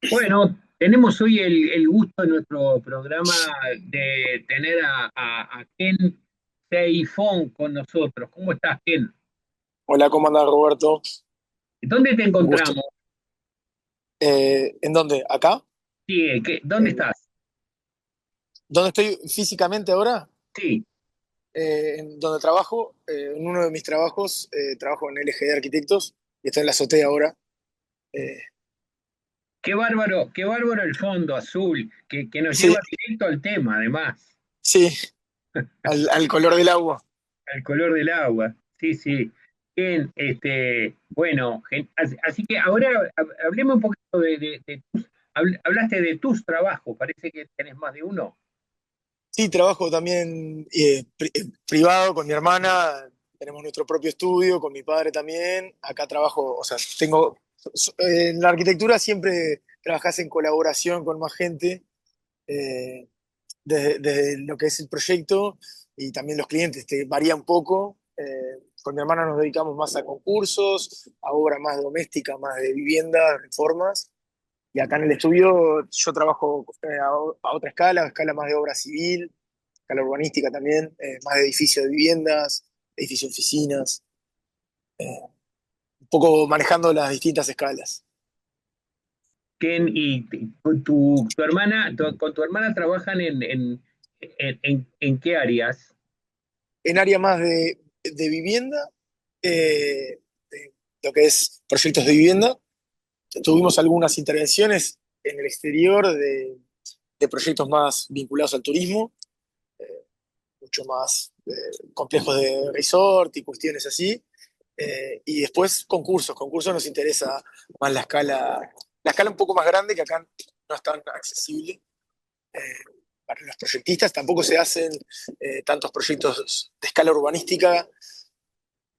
Bueno, tenemos hoy el gusto en nuestro programa de tener a Ken Seifón con nosotros. ¿Cómo estás, Ken? Hola, ¿cómo andás, Roberto? ¿Dónde te Un gusto. encontramos? ¿En dónde? ¿Acá? Sí, ¿dónde Eh, estás? ¿Dónde estoy físicamente ahora? Sí, En donde trabajo, en uno de mis trabajos, trabajo en LG de Arquitectos y estoy en la azotea ahora. Eh, qué bárbaro el fondo azul, que nos sí, lleva directo al tema, además, sí, al color del agua. al color del agua. Sí, sí. Ken, bueno, así que ahora hablemos un poquito hablaste de tus trabajos, parece que tenés más de uno. Sí, trabajo también privado con mi hermana, tenemos nuestro propio estudio, con mi padre también. Acá trabajo, o sea, en la arquitectura siempre trabajas en colaboración con más gente. eh, desde lo que es el proyecto y también los clientes, te varía un poco. Con mi hermana nos dedicamos más a concursos, a obra más doméstica, más de vivienda, reformas. Y acá en el estudio yo trabajo a otra escala, escala más de obra civil, escala urbanística también, más de edificio de viviendas, edificio de oficinas, un poco manejando las distintas escalas. Ken, con con tu hermana trabajan en qué áreas? En área más de vivienda, de lo que es proyectos de vivienda. Tuvimos algunas intervenciones en el exterior de proyectos más vinculados al turismo, mucho más complejos de resort y cuestiones así. Y después concursos. Concursos nos interesa más la escala un poco más grande que acá no es tan accesible. Eh, para los proyectistas tampoco se hacen tantos proyectos de escala urbanística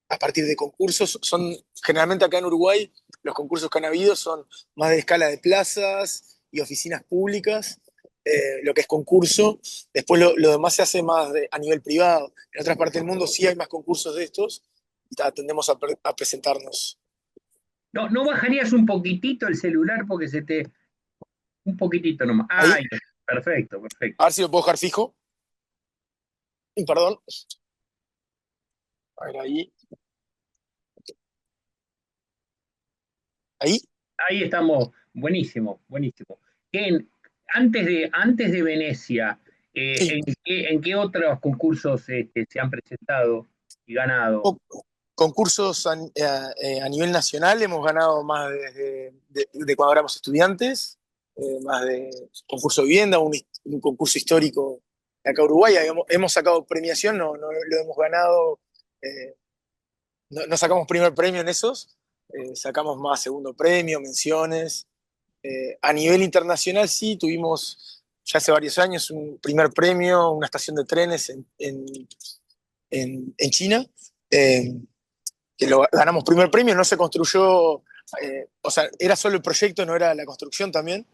a partir de concursos. Son generalmente acá en Uruguay, los concursos que han habido son más de escala de plazas y oficinas públicas, lo que es concurso. Después lo demás se hace más a nivel privado. En otras partes del mundo sí hay más concursos de estos y tendemos a presentarnos. No, ¿no bajarías un poquitito el celular porque un poquitito nomás? Ahí, Ay, perfecto, a perfecto. ver si lo puedo dejar fijo. Perdón. A ver, ahí. Ahí. Ahí estamos, buenísimo, buenísimo. Ken, antes de Venecia, Sí. en qué otros concursos se han presentado y ganado? Co- Concursos a nivel nacional hemos ganado más de cuando éramos estudiantes, más de concurso de vivienda, un concurso histórico de acá a Uruguay. Hemos sacado premiación, no lo hemos ganado, no sacamos primer premio en esos, sacamos más segundo premio, menciones. A nivel internacional sí, tuvimos ya hace varios años un primer premio, una estación de trenes en China. Eh, que lo ganamos primer premio, no se construyó, o sea, era solo el proyecto, no era la construcción también.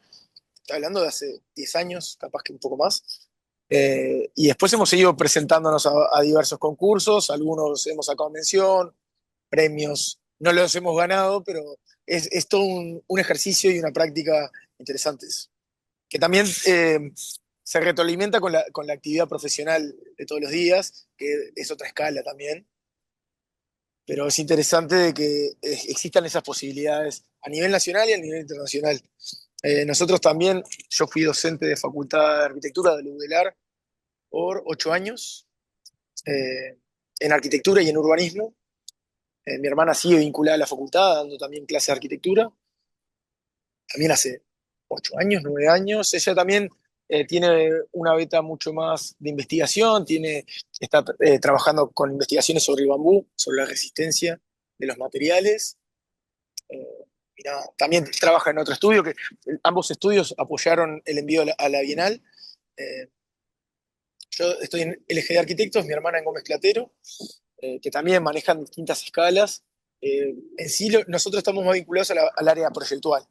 Estoy hablando de hace 10 años, capaz que un poco más. Y después hemos seguido presentándonos a diversos concursos, algunos hemos sacado mención, premios, no los hemos ganado, pero es todo un ejercicio y una práctica interesantes, que también se retroalimenta con la actividad profesional de todos los días, que es otra escala también, pero es interesante de que existan esas posibilidades a nivel nacional y a nivel internacional. Nosotros también, yo fui docente de Facultad de Arquitectura de la UDELAR por 8 años, eh, en arquitectura y en urbanismo. Mi hermana sigue vinculada a la facultad, dando también clases de arquitectura, también hace 8 años, 9 años. Ella también tiene una beta mucho más de investigación, está trabajando con investigaciones sobre el bambú, sobre la resistencia de los materiales. Eh, y nada, también trabaja en otro estudio, que ambos estudios apoyaron el envío a la Bienal. Eh, yo estoy en LG de Arquitectos, mi hermana en Gómez Platero, que también manejan distintas escalas. En sí, nosotros estamos más vinculados al área proyectual,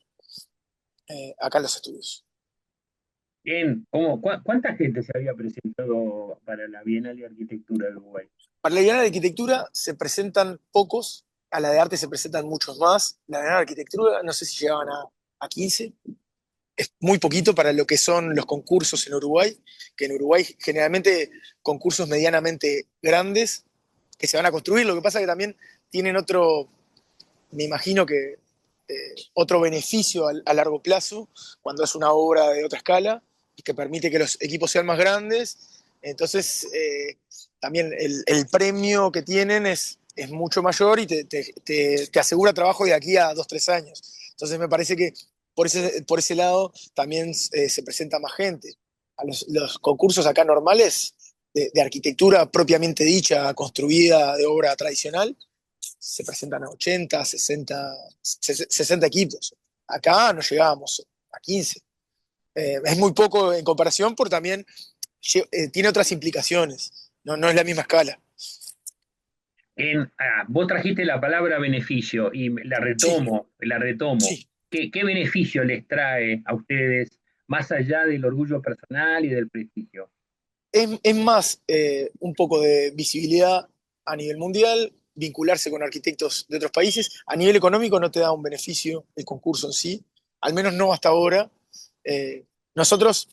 acá en los estudios. Ken, ¿cuánta gente se había presentado para la Bienal de Arquitectura de Uruguay? Para la Bienal de Arquitectura se presentan pocos, a la de arte se presentan muchos más. La Bienal de Arquitectura no sé si llegaban a 15. es muy poquito para lo que son los concursos en Uruguay, que en Uruguay generalmente concursos medianamente grandes que se van a construir. Lo que pasa es que también tienen otro, me imagino que otro beneficio a largo plazo cuando es una obra de otra escala y que permite que los equipos sean más grandes. Entonces, también el premio que tienen es mucho mayor y te asegura trabajo de aquí a 2, 3 años. Entonces, me parece que por ese lado también se presenta más gente. A los concursos acá normales de arquitectura propiamente dicha, construida de obra tradicional, se presentan a 80, 60 equipos. Acá no llegábamos a 15. Es muy poco en comparación, porque también tiene otras implicaciones. No, no es la misma escala. Vos trajiste la palabra beneficio y la Sí, retomo, la retomo. sí. ¿Qué beneficio les trae a ustedes más allá del orgullo personal y del prestigio? Es más un poco de visibilidad a nivel mundial, vincularse con arquitectos de otros países. A nivel económico no te da un beneficio el concurso en sí, al menos no hasta ahora. Nosotros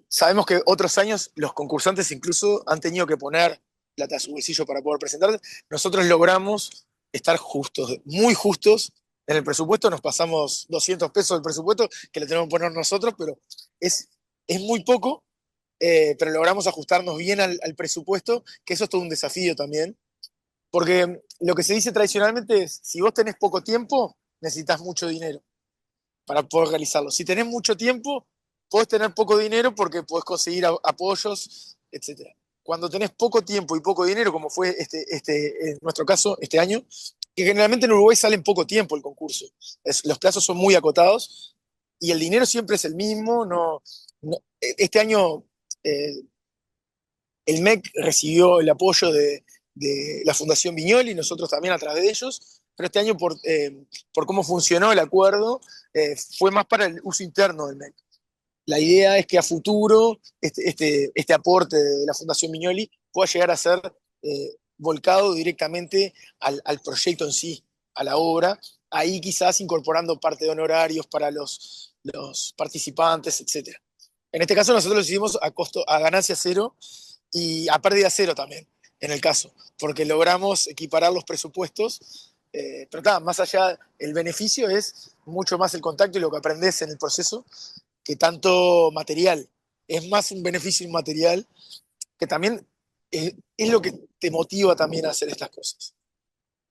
sabemos que otros años los concursantes incluso han tenido que poner plata a su bolsillo para poder presentarse. Nosotros logramos estar justos, muy justos. En el presupuesto nos pasamos 200 pesos del presupuesto que le tenemos que poner nosotros, pero es, es muy poco, pero logramos ajustarnos bien al presupuesto, que eso es todo un desafío también, porque lo que se dice tradicionalmente es, si vos tenés poco tiempo, necesitas mucho dinero para poder realizarlo. Si tenés mucho tiempo, podés tener poco dinero porque podés conseguir apoyos, etcétera. Cuando tenés poco tiempo y poco dinero, como fue en nuestro caso este año, que generalmente en Uruguay sale en poco tiempo el concurso. Los plazos son muy acotados y el dinero siempre es el mismo. Este año eh, el MEC recibió el apoyo de la Fundación Viñoli, nosotros también a través de ellos, pero este año por cómo funcionó el acuerdo, fue más para el uso interno del MEC. La idea es que a futuro este aporte de la Fundación Viñoli pueda llegar a ser volcado directamente al proyecto en sí, a la obra, ahí quizás incorporando parte de honorarios para los participantes, etc. En este caso nosotros lo hicimos a ganancia cero y a pérdida cero también, en el caso, porque logramos equiparar los presupuestos, pero claro, más allá, el beneficio es mucho más el contacto y lo que aprendes en el proceso que tanto material. Es más un beneficio inmaterial que también es lo que te motiva también a hacer estas cosas.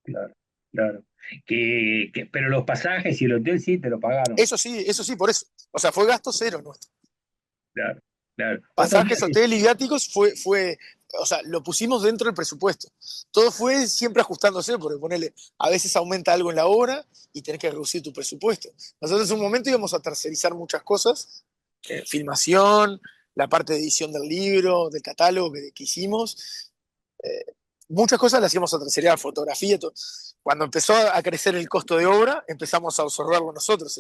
Claro, claro. Pero los pasajes y el hotel sí te lo pagaron. Eso sí, por eso. O sea, fue gasto cero nuestro. Claro, claro. Otros Pasajes, viajes, hotel y viáticos o sea, lo pusimos dentro del presupuesto. Todo fue siempre ajustándose, porque ponele, a veces aumenta algo en la obra y tenés que reducir tu presupuesto. Nosotros en un momento íbamos a tercerizar muchas cosas, filmación, la parte de edición del libro, del catálogo que hicimos. eh, Muchas cosas las íbamos a tercerizar, fotografía, todo. Cuando empezó a crecer el costo de obra, empezamos a absorberlo nosotros,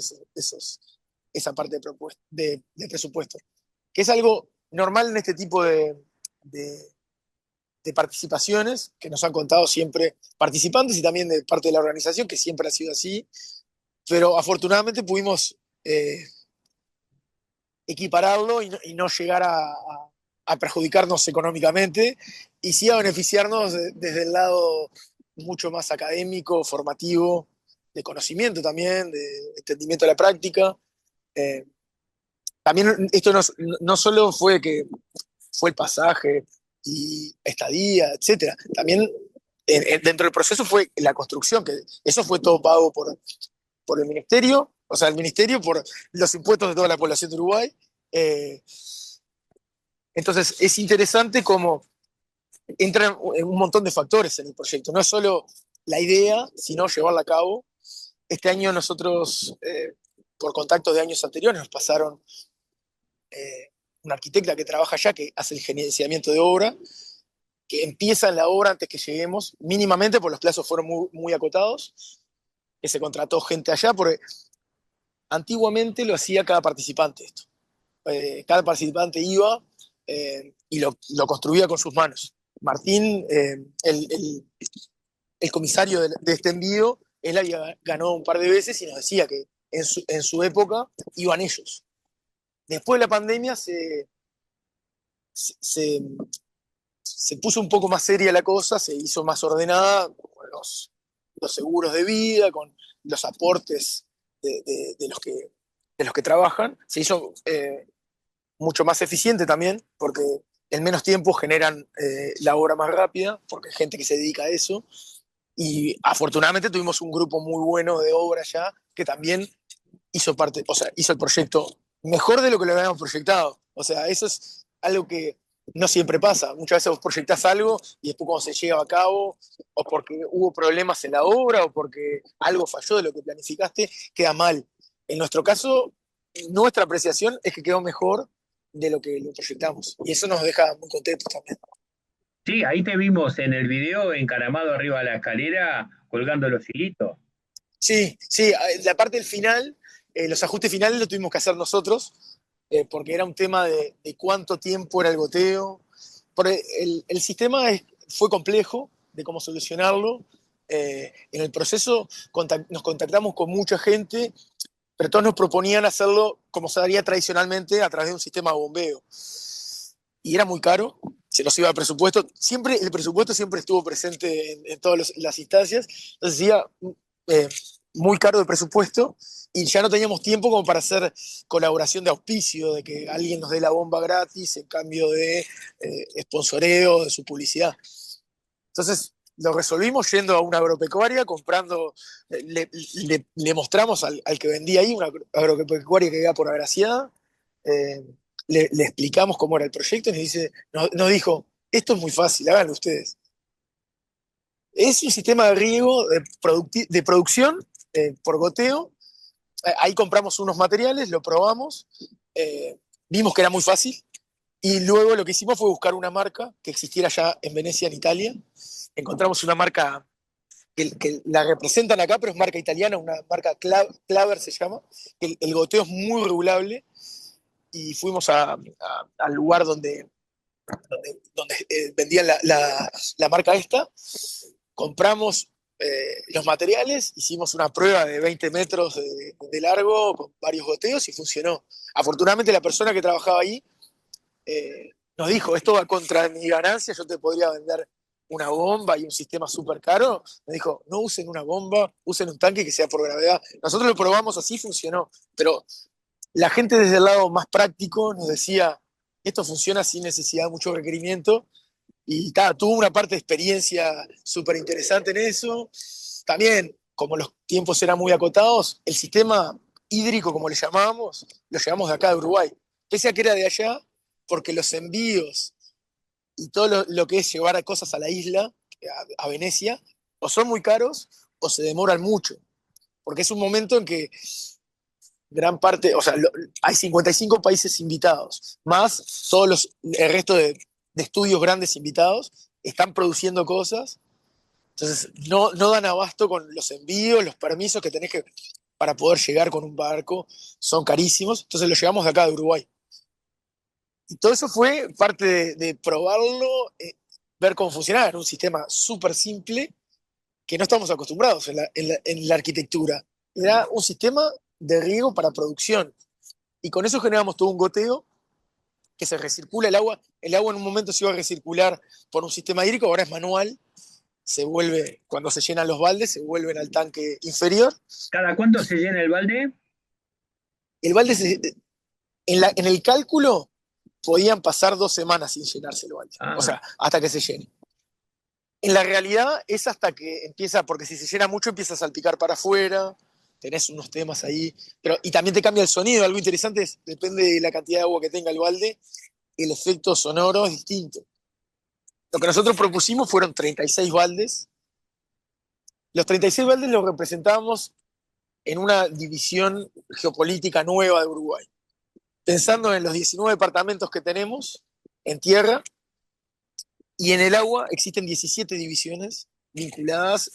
esa parte de presupuesto, que es algo normal en este tipo de, de participaciones que nos han contado siempre participantes y también de parte de la organización, que siempre ha sido así, pero afortunadamente pudimos equipararlo y no llegar a perjudicarnos económicamente y sí a beneficiarnos desde el lado mucho más académico, formativo, de conocimiento también, de entendimiento de la práctica. Eh, También esto no solo fue que fue el pasaje y estadía, etcétera. También dentro del proceso fue la construcción, que eso fue todo pago por el ministerio, o sea, el ministerio por los impuestos de toda la población de Uruguay. Eh, entonces, es interesante cómo entran un montón de factores en el proyecto. No es solo la idea, sino llevarla a cabo. Este año nosotros, por contactos de años anteriores, nos pasaron una arquitecta que trabaja allá, que hace el gerenciamiento de obra, que empieza en la obra antes que lleguemos, mínimamente, porque los plazos fueron muy acotados, que se contrató gente allá, porque antiguamente lo hacía cada participante esto. Cada participante iba y lo construía con sus manos. Martín, el comisario de este envío, él había ganado un par de veces y nos decía que en su época iban ellos. Después de la pandemia se, se- se puso un poco más seria la cosa, se hizo más ordenada, con los seguros de vida, con los aportes de los que trabajan. Se hizo mucho más eficiente también, porque en menos tiempo generan la obra más rápida, porque hay gente que se dedica a eso. Y afortunadamente tuvimos un grupo muy bueno de obra ya, que también hizo parte, o sea, hizo el proyecto mejor de lo que lo habíamos proyectado. O sea, eso es algo que no siempre pasa. Muchas veces vos proyectás algo y después cuando se lleva a cabo, o porque hubo problemas en la obra, o porque algo falló de lo que planificaste, queda mal. En nuestro caso, nuestra apreciación es que quedó mejor de lo que lo proyectamos. Y eso nos deja muy contentos también. Sí, ahí te vimos en el video encaramado arriba de la escalera colgando los hilitos. Sí, sí, la parte del final, los ajustes finales los tuvimos que hacer nosotros, porque era un tema de cuánto tiempo era el goteo. Porque el sistema fue complejo de cómo solucionarlo. En el proceso nos contactamos con mucha gente, pero todos nos proponían hacerlo como se haría tradicionalmente a través de un sistema de bombeo. Y era muy caro, se nos iba el presupuesto. Siempre, el presupuesto siempre estuvo presente en todas las instancias. Entonces, decía, eh, muy caro de presupuesto y ya no teníamos tiempo como para hacer colaboración de auspicio, de que alguien nos dé la bomba gratis en cambio de sponsoreo, de su publicidad. Entonces lo resolvimos yendo a una agropecuaria, comprando, le mostramos al que vendía ahí, una agropecuaria que iba por Agraciada, eh, le explicamos cómo era el proyecto y nos dijo, esto es muy fácil, háganlo ustedes. Es un sistema de riego de producción por goteo. Ahí compramos unos materiales, lo probamos, vimos que era muy fácil y luego lo que hicimos fue buscar una marca que existiera ya en Venecia, en Italia. Encontramos una marca que la representan acá, pero es marca italiana, una marca Claver se llama. El goteo es muy regulable y fuimos al lugar donde vendían la marca esta, compramos los materiales, hicimos una prueba de 20 metros de largo con varios goteos y funcionó. Afortunadamente la persona que trabajaba ahí nos dijo, esto va contra mi ganancia, yo te podría vender una bomba y un sistema súper caro. Me dijo, no usen una bomba, usen un tanque que sea por gravedad. Nosotros lo probamos así, funcionó, pero la gente desde el lado más práctico nos decía, esto funciona sin necesidad de mucho requerimiento y tuvo una parte de experiencia súper interesante en eso. También, como los tiempos eran muy acotados, el sistema hídrico, como le llamábamos, lo llevamos de acá de Uruguay. Pese a que era de allá, porque los envíos y todo lo que es llevar cosas a la isla, a Venecia, o son muy caros o se demoran mucho. Porque es un momento en que gran parte, o sea, hay 55 países invitados, más el resto de estudios grandes invitados, están produciendo cosas, entonces no dan abasto con los envíos, los permisos que tenés que para poder llegar con un barco, son carísimos, entonces lo llevamos de acá de Uruguay. Y todo eso fue parte de probarlo, ver cómo funcionaba, era un sistema súper simple que no estamos acostumbrados en la arquitectura. Era un sistema de riego para producción. Y con eso generamos todo un goteo que se recircula el agua en un momento se iba a recircular por un sistema hídrico, ahora es manual, se vuelve, cuando se llenan los baldes, se vuelven al tanque inferior. ¿Cada cuánto se llena el balde? El balde, en el cálculo, podían pasar 2 semanas sin llenarse el balde, o Ah, sea, hasta que se llene. En la realidad es hasta que empieza, porque si se llena mucho empieza a salpicar para afuera, tenés unos temas ahí, y también te cambia el sonido, algo interesante es, depende de la cantidad de agua que tenga el balde, el efecto sonoro es distinto. Lo que nosotros propusimos fueron 36 baldes. Los 36 baldes los representábamos en una división geopolítica nueva de Uruguay, pensando en los 19 departamentos que tenemos en tierra y en el agua existen 17 divisiones vinculadas,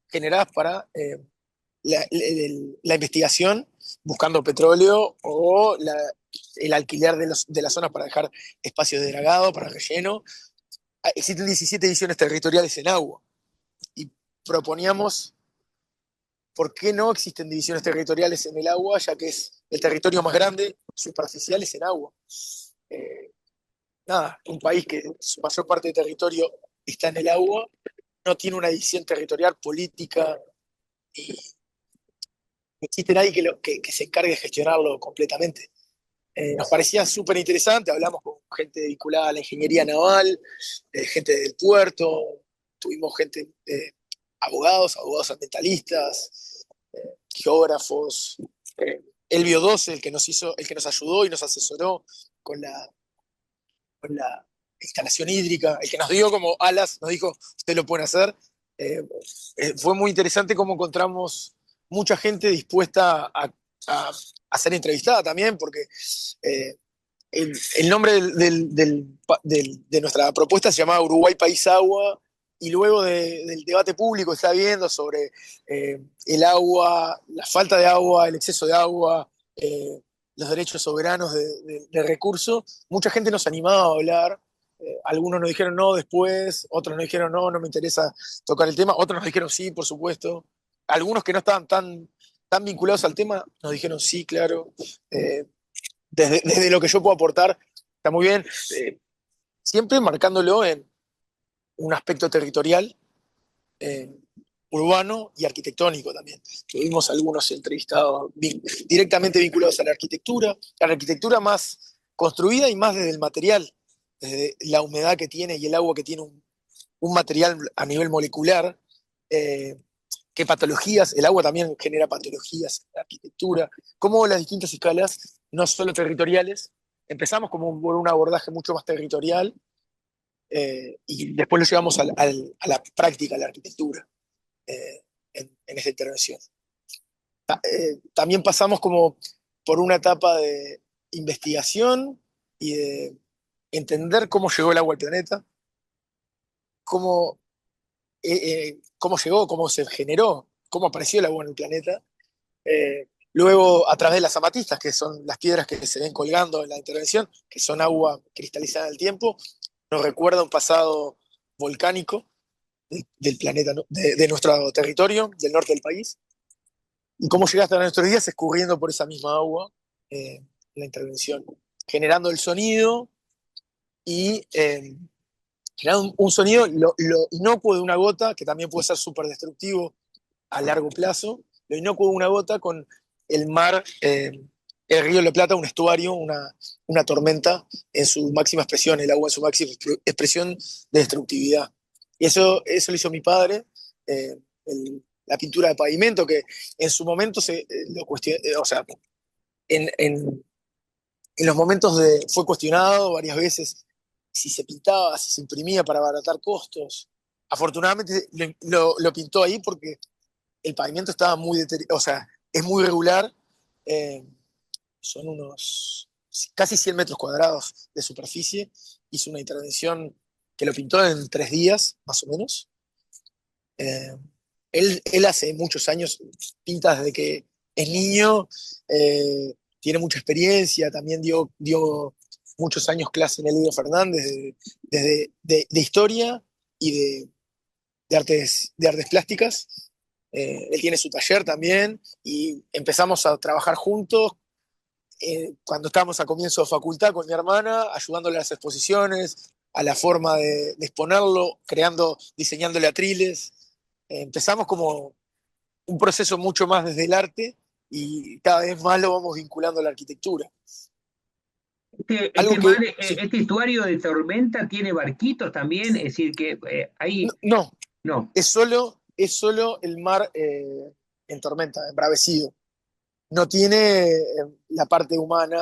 generadas para la investigación, buscando petróleo o el alquiler de las zonas para dejar espacios de dragado, para relleno. Existen 17 divisiones territoriales en agua y proponíamos por qué no existen divisiones territoriales en el agua, ya que es el territorio más grande, superficiales en agua. Eh, Nada, un país que su mayor parte de territorio está en el agua, no tiene una división territorial política y no existe nadie que se encargue de gestionarlo completamente. Nos parecía súper interesante, hablamos con gente vinculada a la ingeniería naval, gente del puerto, tuvimos gente, abogados ambientalistas, geógrafos, Elvio Doce, el que nos ayudó y nos asesoró con la instalación hídrica, el que nos dio como alas, nos dijo, ustedes lo pueden hacer. Eh, Fue muy interesante cómo encontramos mucha gente dispuesta a ser entrevistada también, porque eh, el nombre de nuestra propuesta se llamaba Uruguay País Agua, y luego del debate público que está habiendo sobre el agua, la falta de agua, el exceso de agua, los derechos soberanos de recursos, mucha gente nos animaba a hablar. Algunos nos dijeron no después, otros nos dijeron no, no me interesa tocar el tema, otros nos dijeron sí, por supuesto. Algunos que no estaban tan vinculados al tema nos dijeron sí, claro. Eh, desde lo que yo puedo aportar, está muy bien, siempre marcándolo en un aspecto territorial, eh, urbano y arquitectónico también. Tuvimos algunos entrevistados directamente vinculados a la arquitectura más construida y más desde el material, desde la humedad que tiene y el agua que tiene un material a nivel molecular, eh, qué patologías, el agua también genera patologías en la arquitectura, cómo las distintas escalas, no solo territoriales, empezamos como por un abordaje mucho más territorial, y después lo llevamos a la práctica, a la arquitectura, en esa intervención. También pasamos como por una etapa de investigación y de entender cómo llegó el agua al planeta, cómo, cómo llegó, cómo se generó, cómo apareció el agua en el planeta. Luego, a través de las amatistas, que son las piedras que se ven colgando en la intervención, que son agua cristalizada en el tiempo, nos recuerda un pasado volcánico del planeta, ¿no? De nuestro territorio, del norte del país, y cómo llega hasta nuestros días escurriendo por esa misma agua, en la intervención, generando el sonido y generando un sonido lo inocuo de una gota, que también puede ser súper destructivo a largo plazo, lo inocuo de una gota con el mar, el río de la Plata, un estuario, una tormenta en su máxima expresión, el agua en su máxima expresión de destructividad. Y eso lo hizo mi padre, la pintura de pavimento, que en su momento lo cuestionó, o sea, en los momentos fue cuestionado varias veces si se pintaba, si se imprimía para abaratar costos. Afortunadamente lo pintó ahí porque el pavimento estaba muy deteriorado, o sea, es muy irregular, eh, son unos casi 100 metros cuadrados de superficie, hizo una intervención que lo pintó en 3 días, más o menos. Eh, él hace muchos años pinta desde que es niño, tiene mucha experiencia, también dio muchos años clase en el Lido Fernández, de historia y de artes plásticas. Él tiene su taller también y empezamos a trabajar juntos cuando estábamos a comienzo de facultad con mi hermana, ayudándole a las exposiciones, a la forma de exponerlo, diseñándole atriles. Empezamos como un proceso mucho más desde el arte y cada vez más lo vamos vinculando a la arquitectura. Algo que, sí, Este estuario de tormenta tiene barquitos también, es decir, que ahí no, no. es solo el mar, en tormenta, embravecido. No tiene la parte humana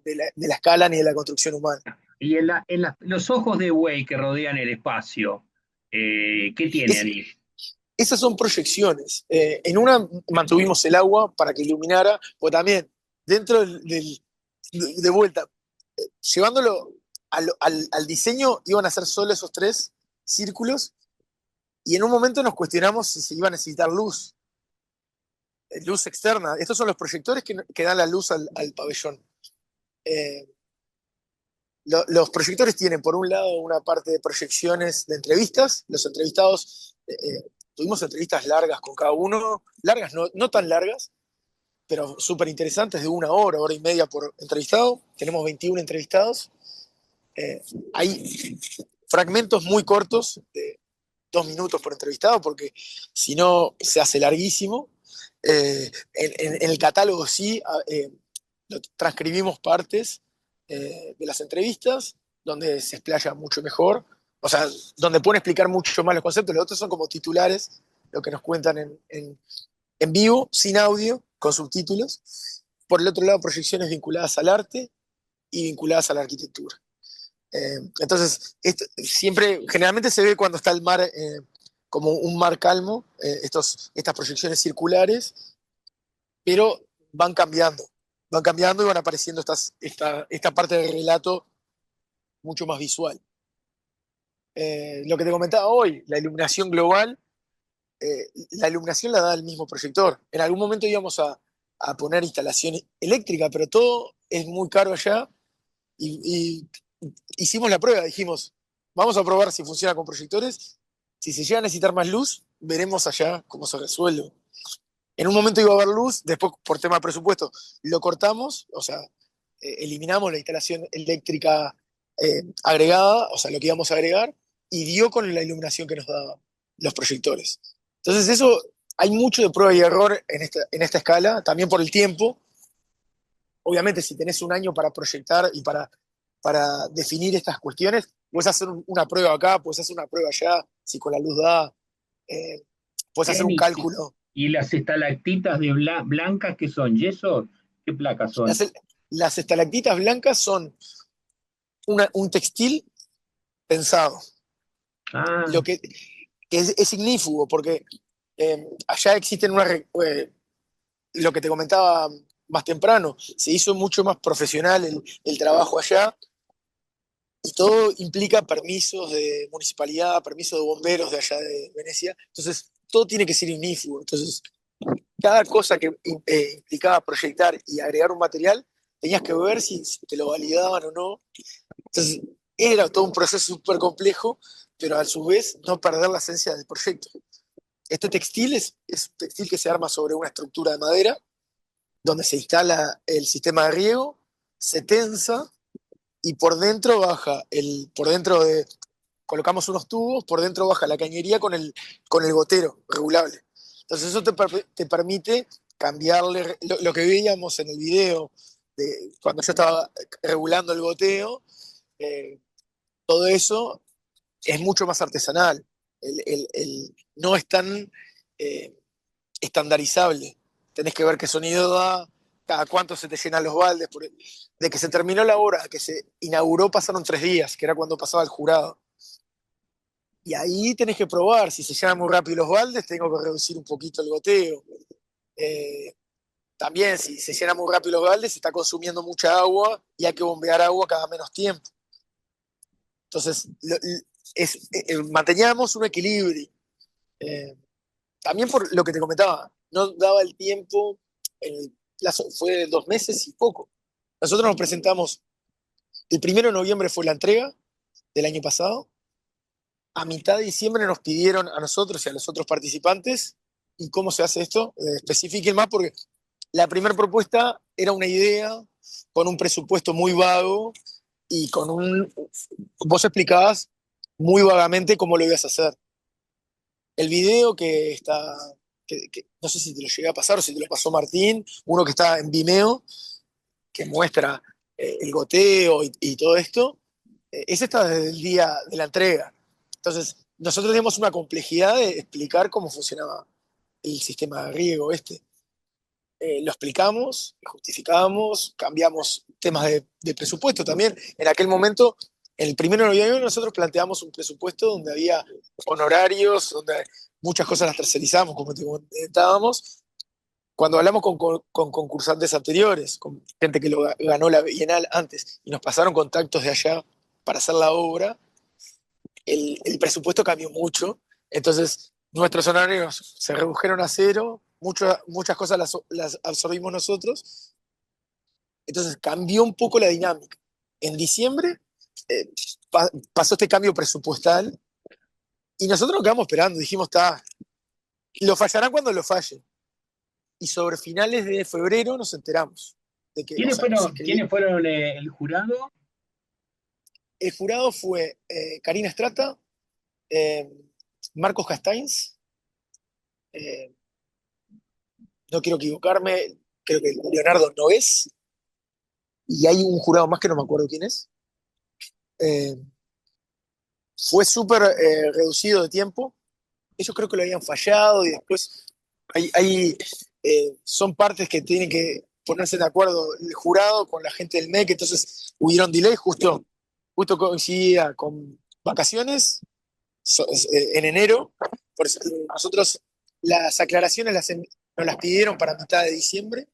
de la escala ni de la construcción humana. Y los ojos de buey que rodean el espacio, ¿qué tiene Es, ahí? Esas son proyecciones. En una mantuvimos el agua para que iluminara, o también dentro de vuelta, llevándolo al diseño, iban a ser solo esos 3 círculos, y en un momento nos cuestionamos si se iba a necesitar luz externa. Estos son los proyectores que dan la luz al pabellón. Eh, los proyectores tienen, por un lado, una parte de proyecciones de entrevistas. Los entrevistados, tuvimos entrevistas largas con cada uno, largas, no tan largas, pero súper interesantes, de 1 hora, hora y media por entrevistado. Tenemos 21 entrevistados. Eh, Hay fragmentos muy cortos, de 2 minutos por entrevistado, porque si no se hace larguísimo. En el catálogo sí, transcribimos partes de las entrevistas, donde se explaya mucho mejor, o sea, donde pueden explicar mucho más los conceptos. Los otros son como titulares, lo que nos cuentan en vivo, sin audio, con subtítulos. Por el otro lado, proyecciones vinculadas al arte y vinculadas a la arquitectura. Entonces, siempre, generalmente se ve cuando está el mar como un mar calmo, estas proyecciones circulares, pero van cambiando y van apareciendo esta parte del relato mucho más visual. Lo que te comentaba hoy, la iluminación global, la iluminación la da el mismo proyector. En algún momento íbamos a poner instalación eléctrica, pero todo es muy caro allá y hicimos la prueba, dijimos, vamos a probar si funciona con proyectores. Si se llega a necesitar más luz, veremos allá cómo se resuelve. En un momento iba a haber luz, después por tema de presupuesto lo cortamos, o sea, eliminamos la instalación eléctrica agregada, o sea, lo que íbamos a agregar, y dio con la iluminación que nos daban los proyectores. Entonces eso, hay mucho de prueba y error en esta escala, también por el tiempo. Obviamente, si tenés un año para proyectar y para definir estas cuestiones, puedes hacer una prueba acá, puedes hacer una prueba allá, si con la luz da, eh, puedes hacer Bien, un cálculo. y las estalactitas de blancas, ¿qué son? ¿Yeso? ¿Qué placas son? Las, las estalactitas blancas son un textil pensado, Ah, lo que es ignífugo, porque allá existen lo que te comentaba más temprano, se hizo mucho más profesional el trabajo allá, y todo implica permisos de municipalidad, permisos de bomberos de allá de Venecia. Entonces, todo tiene que ser ignífugo. Entonces, cada cosa que implicaba proyectar y agregar un material, tenías que ver si te lo validaban o no. Entonces, era todo un proceso súper complejo, pero a su vez no perder la esencia del proyecto. Este textil es un textil que se arma sobre una estructura de madera, donde se instala el sistema de riego, se tensa y por dentro colocamos unos tubos, por dentro baja la cañería con el gotero regulable. Entonces eso te permite cambiarle lo que veíamos en el video, cuando yo estaba regulando el goteo. eh, Todo eso es mucho más artesanal, no es tan eh, estandarizable. Tenés que ver qué sonido da, cada cuánto se te llenan los baldes. De que se terminó la obra, que se inauguró, pasaron 3 días, que era cuando pasaba el jurado. Y ahí tenés que probar, si se llenan muy rápido los baldes, tengo que reducir un poquito el goteo. Eh, También, si se llenan muy rápido los baldes, se está consumiendo mucha agua y hay que bombear agua cada menos tiempo. Entonces, manteníamos un equilibrio. Eh, También por lo que te comentaba, no daba el tiempo, el plazo fue 2 meses y poco. Nosotros nos presentamos, el 1 de noviembre fue la entrega del año pasado. A mitad de diciembre nos pidieron a nosotros y a los otros participantes, ¿y cómo se hace esto? Especifiquen más, porque la primera propuesta era una idea con un presupuesto muy vago y vos explicabas muy vagamente cómo lo ibas a hacer. El video que no sé si te lo llegué a pasar o si te lo pasó Martín, uno que está en Vimeo, que muestra el goteo y todo esto, ese está desde el día de la entrega. Entonces, nosotros teníamos una complejidad de explicar cómo funcionaba el sistema de riego este. Lo explicamos, lo justificamos, cambiamos temas de presupuesto también. En aquel momento, el 1 de noviembre, nosotros planteamos un presupuesto donde había honorarios, donde muchas cosas las tercerizamos, como te comentábamos. Cuando hablamos con concursantes anteriores, con gente que ganó la Bienal antes, y nos pasaron contactos de allá para hacer la obra, el presupuesto cambió mucho. Entonces, nuestros honorarios se redujeron a cero, muchas cosas las absorbimos nosotros. Entonces, cambió un poco la dinámica. En diciembre eh, pasó este cambio presupuestal y nosotros nos quedamos esperando. Dijimos, está, lo fallarán cuando lo falle. y sobre finales de febrero nos enteramos de que, o sea, nos ¿Quiénes inscribimos. fueron el jurado? El jurado fue Karina Strata, eh, Marcos Castains, eh, no quiero equivocarme, creo que Leonardo Noves, y hay un jurado más que no me acuerdo quién es. Eh, Fue súper reducido de tiempo. Ellos creo que lo habían fallado y después son partes que tienen que ponerse de acuerdo el jurado con la gente del MEC, entonces hubieron delay, justo coincidía con vacaciones en enero. Por eso nosotros las aclaraciones nos las pidieron para mitad de diciembre,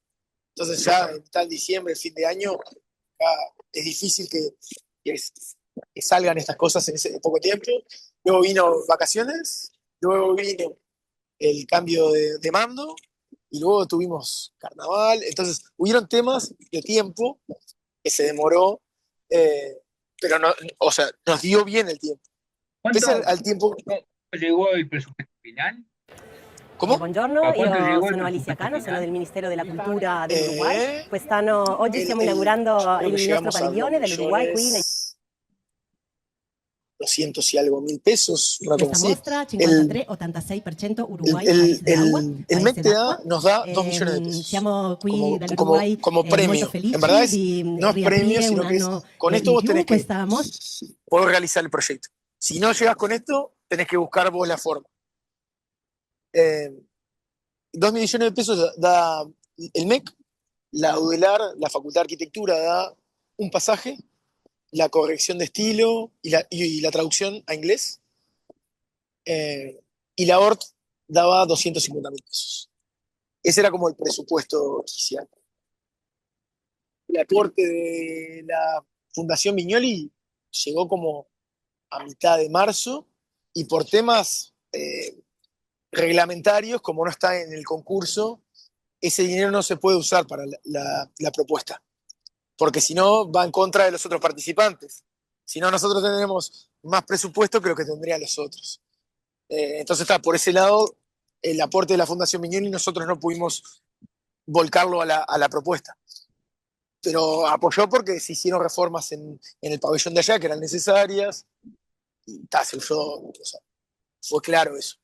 entonces ya en mitad de diciembre, fin de año, ya es difícil que, que salgan estas cosas en ese poco tiempo. Luego vino vacaciones, luego vino el cambio de mando y luego tuvimos carnaval. Entonces, hubieron temas de tiempo que se demoró, eh, pero no, o sea, nos dio bien el tiempo. Pese ¿Cuánto, al tiempo. cuánto llegó el presupuesto final? ¿Cómo? ¿A Buongiorno, cuánto io llegó el sono Alicia presupuesto Cano, sono final? del Ministero della Cultura dell'Uruguay. Eh, Quest'anno, oggi stiamo inaugurando creo que il nostro llegamos a dos padiglione dell'Uruguay qui. millones 200 y algo mil pesos, una cosa Questa así. mostra El, 53-86% el, Uruguay, el, paese dell'acqua, el paese MEC d'acqua. nos da 2 millones de pesos Siamo qui como, dall'Uruguay como molto premio. En verdad felici di no es premio, riaprire un sino que anno con esto in vos più tenés que questa mostra. poder realizar el proyecto. Si no llegas con esto, tenés que buscar vos la forma. 2 millones de pesos da el MEC, la UDELAR, la Facultad de Arquitectura da un pasaje, la corrección de estilo y la traducción a inglés. Y la ORT daba 250.000 pesos. Ese era como el presupuesto oficial. El aporte de la Fundación Viñoli llegó como a mitad de marzo y por temas reglamentarios, como no está en el concurso, ese dinero no se puede usar para la propuesta, porque si no va en contra de los otros participantes. Si no, nosotros tendremos más presupuesto que lo que tendrían los otros. Entonces está, por ese lado, el aporte de la Fundación Viñoli nosotros no pudimos volcarlo a la propuesta. Pero apoyó porque se hicieron reformas en el pabellón de allá que eran necesarias y se usó, o sea, fue claro eso.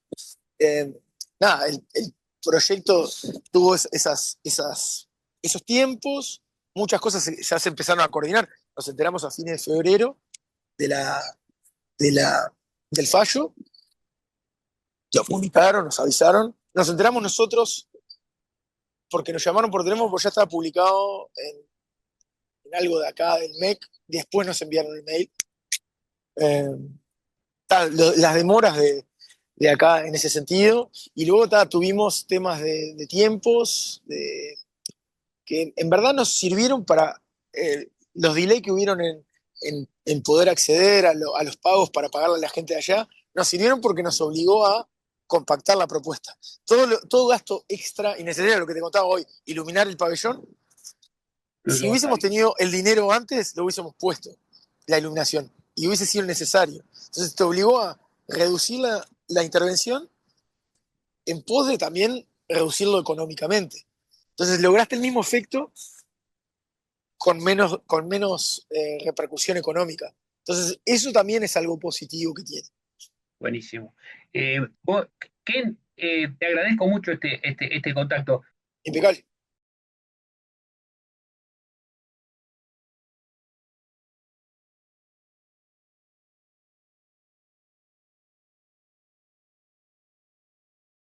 Eh, Nada, el proyecto tuvo esos tiempos, muchas cosas ya se empezaron a coordinar. Nos enteramos a fines de febrero de de la, del fallo, lo publicaron, nos avisaron. Nos enteramos nosotros porque nos llamaron por teléfono, porque ya estaba publicado en algo de acá del MEC. Después nos enviaron el mail. Eh, las demoras de acá en ese sentido. Y luego tuvimos temas de tiempos, que en verdad nos sirvieron para los delays que hubieron en poder acceder a los pagos para pagarle a la gente de allá, nos sirvieron porque nos obligó a compactar la propuesta. Todo gasto extra innecesario, lo que te contaba hoy, iluminar el pabellón, si hubiésemos tenido el dinero antes, lo hubiésemos puesto, la iluminación, y hubiese sido necesario. Entonces te obligó a reducir la intervención en pos de también reducirlo económicamente. Entonces lograste el mismo efecto con menos repercusión económica. Entonces eso también es algo positivo que tiene. Buenísimo. Ken, te agradezco mucho este contacto. Impecable.